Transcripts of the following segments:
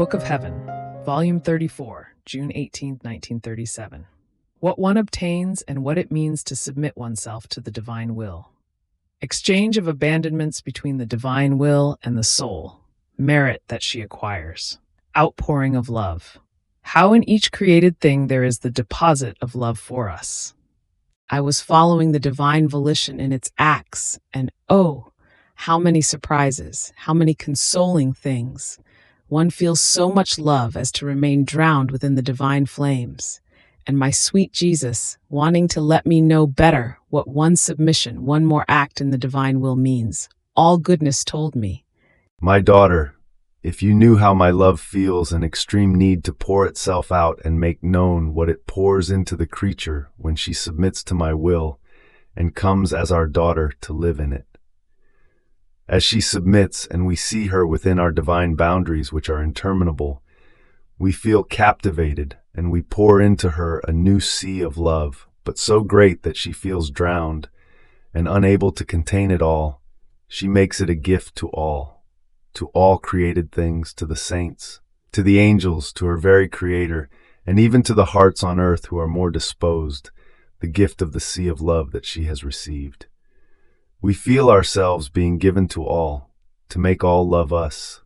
Book of Heaven, Volume 34, June 18, 1937. What one obtains and what it means to submit oneself to the divine will. Exchange of abandonments between the divine will and the soul. Merit that she acquires. Outpouring of love. How in each created thing there is the deposit of love for us. I was following the divine volition in its acts, and oh, how many surprises, how many consoling things. One feels so much love as to remain drowned within the divine flames. And my sweet Jesus, wanting to let me know better what one submission, one more act in the divine will means, all goodness told me. My daughter, if you knew how my love feels an extreme need to pour itself out and make known what it pours into the creature when she submits to my will and comes as our daughter to live in it. As she submits and we see her within our divine boundaries which are interminable, we feel captivated and we pour into her a new sea of love, but so great that she feels drowned and unable to contain it all. She makes it a gift to all created things, to the saints, to the angels, to her very Creator, and even to the hearts on earth who are more disposed, the gift of the sea of love that she has received. We feel ourselves being given to all, to make all love us.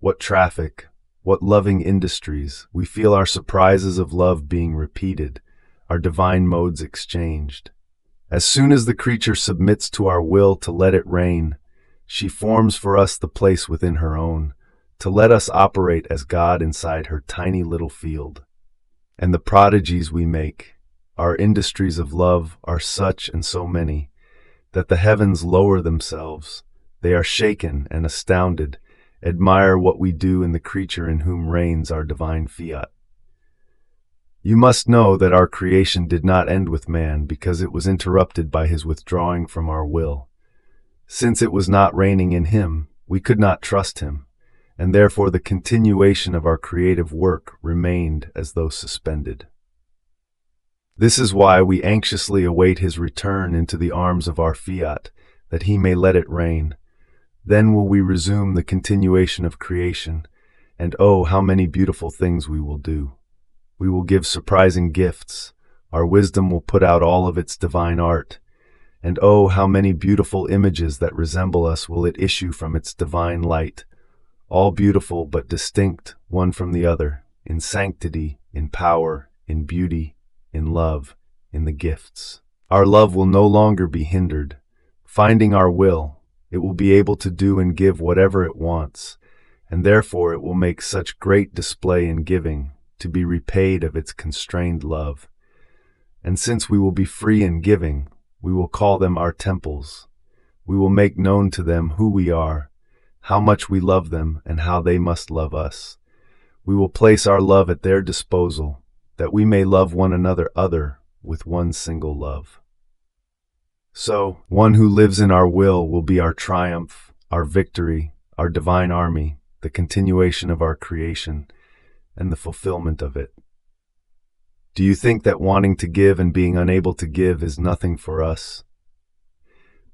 What traffic, what loving industries. We feel our surprises of love being repeated, our divine modes exchanged. As soon as the creature submits to our will to let it reign, she forms for us the place within her own, to let us operate as God inside her tiny little field. And the prodigies we make, our industries of love, are such and so many, that the heavens lower themselves. They are shaken and astounded, admire what we do in the creature in whom reigns our divine fiat. You must know that our creation did not end with man because it was interrupted by his withdrawing from our will. Since it was not reigning in him, we could not trust him, and therefore the continuation of our creative work remained as though suspended. This is why we anxiously await his return into the arms of our fiat, that he may let it reign. Then will we resume the continuation of creation, and oh, how many beautiful things we will do. We will give surprising gifts, our wisdom will put out all of its divine art, and oh, how many beautiful images that resemble us will it issue from its divine light, all beautiful but distinct one from the other, in sanctity, in power, in beauty, in love, in the gifts. Our love will no longer be hindered. Finding our will, it will be able to do and give whatever it wants, and therefore it will make such great display in giving, to be repaid of its constrained love. And since we will be free in giving, we will call them our temples. We will make known to them who we are, how much we love them, and how they must love us. We will place our love at their disposal, that we may love one another with one single love. So, one who lives in our will be our triumph, our victory, our divine army, the continuation of our creation, and the fulfillment of it. Do you think that wanting to give and being unable to give is nothing for us?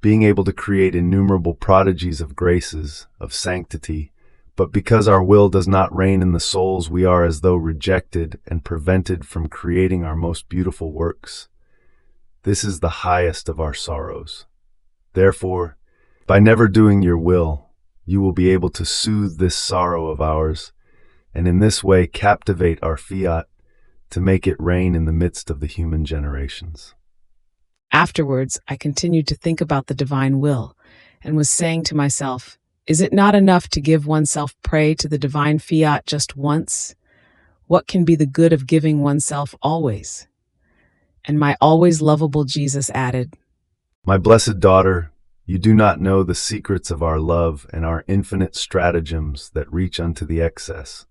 Being able to create innumerable prodigies of graces, of sanctity, but because our will does not reign in the souls, we are as though rejected and prevented from creating our most beautiful works. This is the highest of our sorrows. Therefore, by never doing your will, you will be able to soothe this sorrow of ours, and in this way captivate our fiat to make it reign in the midst of the human generations. Afterwards, I continued to think about the divine will, and was saying to myself, is it not enough to give oneself prey to the divine fiat just once? What can be the good of giving oneself always? And my always lovable Jesus added, My blessed daughter, you do not know the secrets of our love and our infinite stratagems that reach unto the excess.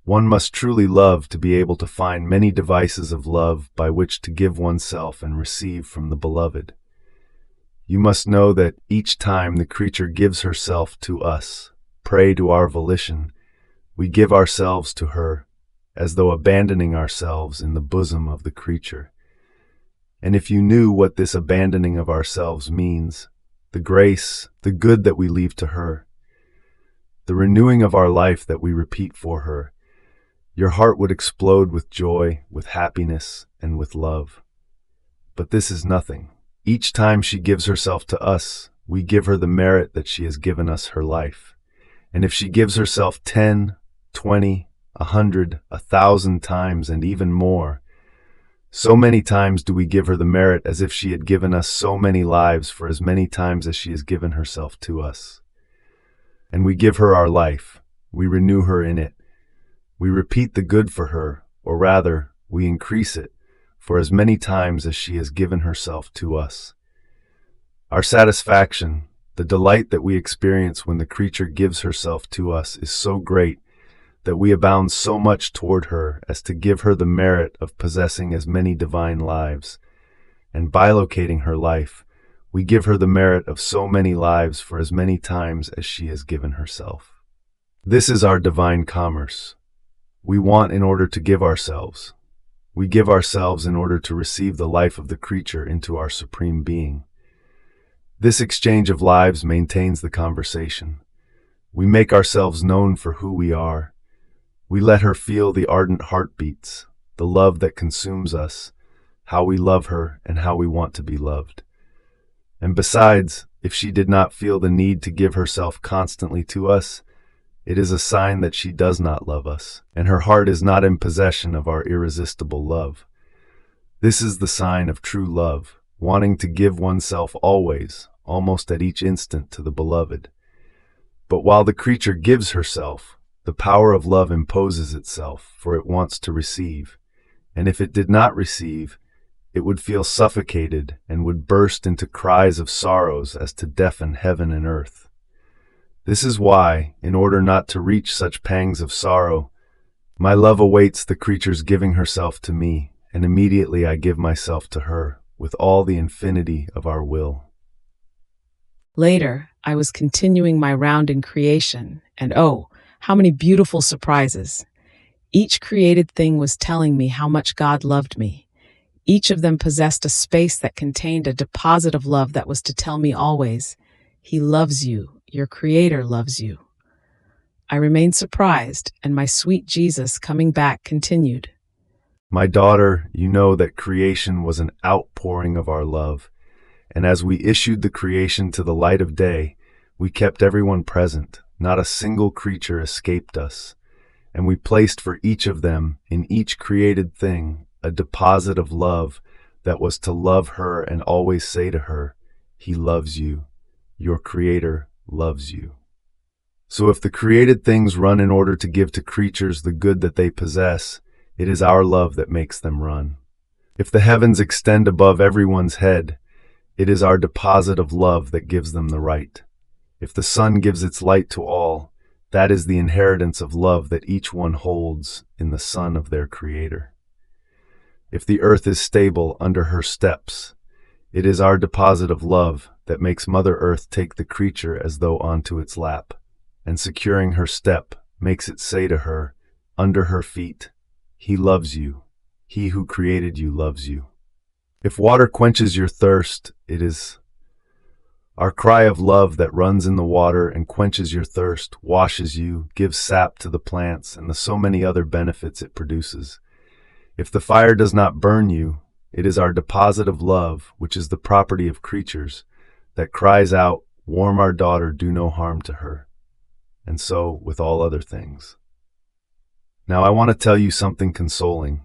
One must truly love to be able to find many devices of love by which to give oneself and receive from the beloved. You must know that each time the creature gives herself to us, prey to our volition, we give ourselves to her, as though abandoning ourselves in the bosom of the creature. And if you knew what this abandoning of ourselves means, the grace, the good that we leave to her, the renewing of our life that we repeat for her, your heart would explode with joy, with happiness, and with love. But this is nothing. Each time she gives herself to us, we give her the merit that she has given us her life. And if she gives herself 10, 20, 100, 1,000 times, and even more, so many times do we give her the merit as if she had given us so many lives for as many times as she has given herself to us. And we give her our life. We renew her in it. We repeat the good for her, or rather, we increase it, for as many times as she has given herself to us. Our satisfaction, the delight that we experience when the creature gives herself to us, is so great that we abound so much toward her as to give her the merit of possessing as many divine lives. And by locating her life, we give her the merit of so many lives for as many times as she has given herself. This is our divine commerce. We want in order to give ourselves. We give ourselves in order to receive the life of the creature into our supreme being. This exchange of lives maintains the conversation. We make ourselves known for who we are. We let her feel the ardent heartbeats, the love that consumes us, how we love her and how we want to be loved. And besides, if she did not feel the need to give herself constantly to us, it is a sign that she does not love us, and her heart is not in possession of our irresistible love. This is the sign of true love, wanting to give oneself always, almost at each instant, to the beloved. But while the creature gives herself, the power of love imposes itself, for it wants to receive. And if it did not receive, it would feel suffocated and would burst into cries of sorrows as to deafen heaven and earth. This is why, in order not to reach such pangs of sorrow, my love awaits the creature's giving herself to me, and immediately I give myself to her, with all the infinity of our will. Later, I was continuing my round in creation, and oh, how many beautiful surprises. Each created thing was telling me how much God loved me. Each of them possessed a space that contained a deposit of love that was to tell me always, He loves you, your Creator loves you. I remained surprised, and my sweet Jesus, coming back, continued. My daughter, you know that creation was an outpouring of our love, and as we issued the creation to the light of day, we kept everyone present. Not a single creature escaped us, and we placed for each of them, in each created thing, a deposit of love that was to love her and always say to her, He loves you, your Creator loves you. So if the created things run in order to give to creatures the good that they possess, it is our love that makes them run. If the heavens extend above everyone's head, it is our deposit of love that gives them the right. If the sun gives its light to all, that is the inheritance of love that each one holds in the Son of their Creator. If the earth is stable under her steps, it is our deposit of love that makes Mother Earth take the creature as though onto its lap, and securing her step, makes it say to her, under her feet, He loves you. He who created you loves you. If water quenches your thirst, it is our cry of love that runs in the water and quenches your thirst, washes you, gives sap to the plants, and the so many other benefits it produces. If the fire does not burn you, it is our deposit of love, which is the property of creatures, that cries out, warm our daughter, do no harm to her. And so with all other things. Now I want to tell you something consoling.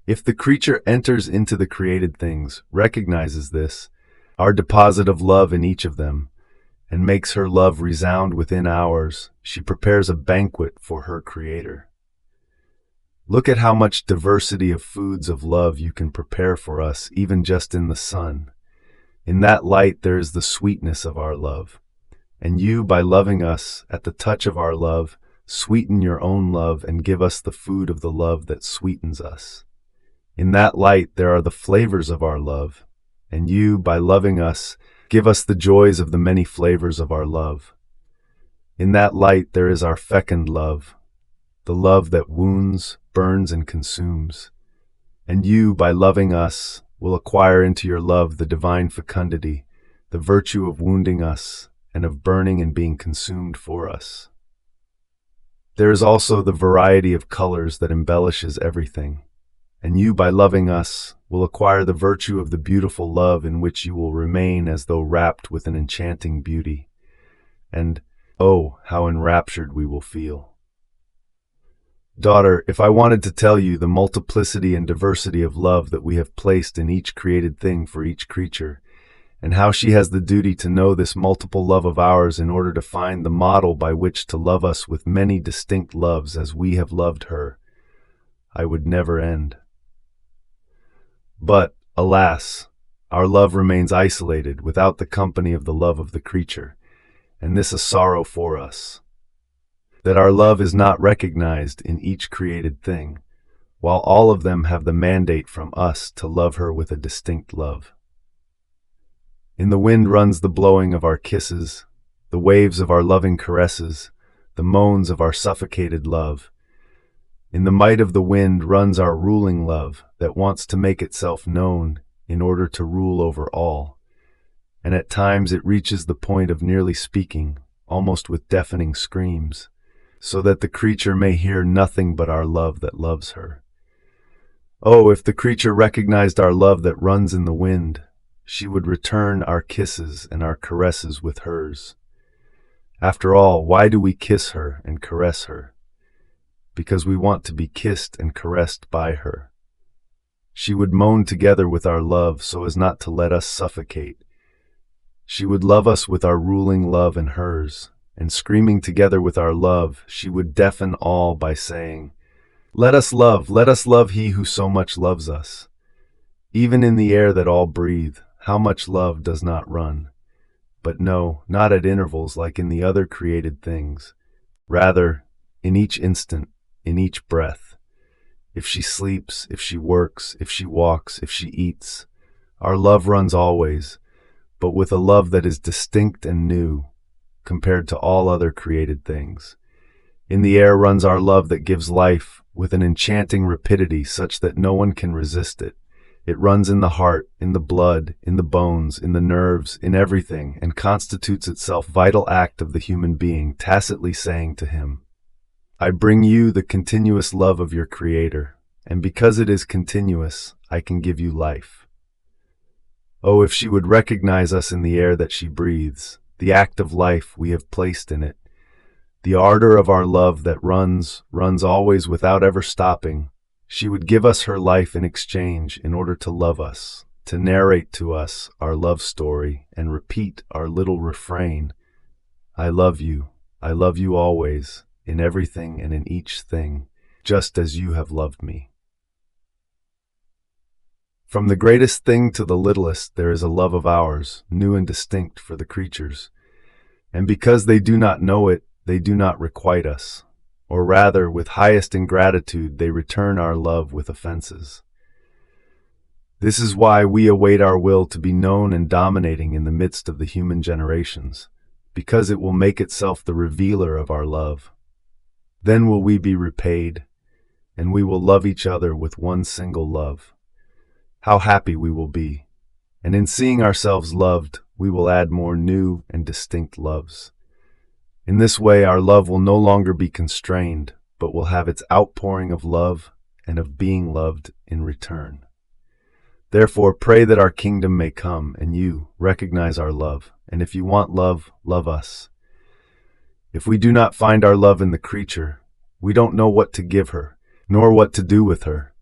If the creature enters into the created things, recognizes this, our deposit of love in each of them, and makes her love resound within ours, she prepares a banquet for her Creator. Look at how much diversity of foods of love you can prepare for us, even just in the sun. In that light there is the sweetness of our love. And you, by loving us, at the touch of our love, sweeten your own love and give us the food of the love that sweetens us. In that light there are the flavors of our love, and you, by loving us, give us the joys of the many flavors of our love. In that light there is our fecund love, the love that wounds, burns, and consumes. And you, by loving us, will acquire into your love the divine fecundity, the virtue of wounding us, and of burning and being consumed for us. There is also the variety of colors that embellishes everything. And you, by loving us, will acquire the virtue of the beautiful love in which you will remain as though wrapped with an enchanting beauty. And, oh, how enraptured we will feel. Daughter, if I wanted to tell you the multiplicity and diversity of love that we have placed in each created thing for each creature, and how she has the duty to know this multiple love of ours in order to find the model by which to love us with many distinct loves as we have loved her, I would never end. But, alas, our love remains isolated without the company of the love of the creature, and this a sorrow for us, that our love is not recognized in each created thing, while all of them have the mandate from us to love her with a distinct love. In the wind runs the blowing of our kisses, the waves of our loving caresses, the moans of our suffocated love. In the might of the wind runs our ruling love that wants to make itself known in order to rule over all, and at times it reaches the point of nearly speaking, almost with deafening screams, so that the creature may hear nothing but our love that loves her. Oh, if the creature recognized our love that runs in the wind, she would return our kisses and our caresses with hers. After all, why do we kiss her and caress her? Because we want to be kissed and caressed by her. She would moan together with our love so as not to let us suffocate. She would love us with our ruling love and hers, and screaming together with our love, she would deafen all by saying, let us love he who so much loves us. Even in the air that all breathe, how much love does not run. But no, not at intervals like in the other created things. Rather, in each instant, in each breath. If she sleeps, if she works, if she walks, if she eats, our love runs always, but with a love that is distinct and new, compared to all other created things. In the air runs our love that gives life with an enchanting rapidity such that no one can resist it. It runs in the heart, in the blood, in the bones, in the nerves, in everything, and constitutes itself vital act of the human being, tacitly saying to him, I bring you the continuous love of your Creator, and because it is continuous, I can give you life. Oh, if she would recognize us in the air that she breathes, the act of life we have placed in it, the ardor of our love that runs always without ever stopping, she would give us her life in exchange in order to love us, to narrate to us our love story and repeat our little refrain, I love you always, in everything and in each thing, just as you have loved me. From the greatest thing to the littlest there is a love of ours, new and distinct for the creatures. And because they do not know it, they do not requite us, or rather, with highest ingratitude, they return our love with offenses. This is why we await our will to be known and dominating in the midst of the human generations, because it will make itself the revealer of our love. Then will we be repaid, and we will love each other with one single love. How happy we will be, and in seeing ourselves loved, we will add more new and distinct loves. In this way, our love will no longer be constrained, but will have its outpouring of love and of being loved in return. Therefore, pray that our kingdom may come, and you recognize our love, and if you want love, love us. If we do not find our love in the creature, we don't know what to give her, nor what to do with her,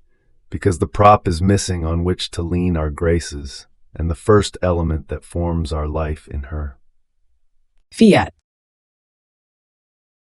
because the prop is missing on which to lean our graces, and the first element that forms our life in her. Fiat.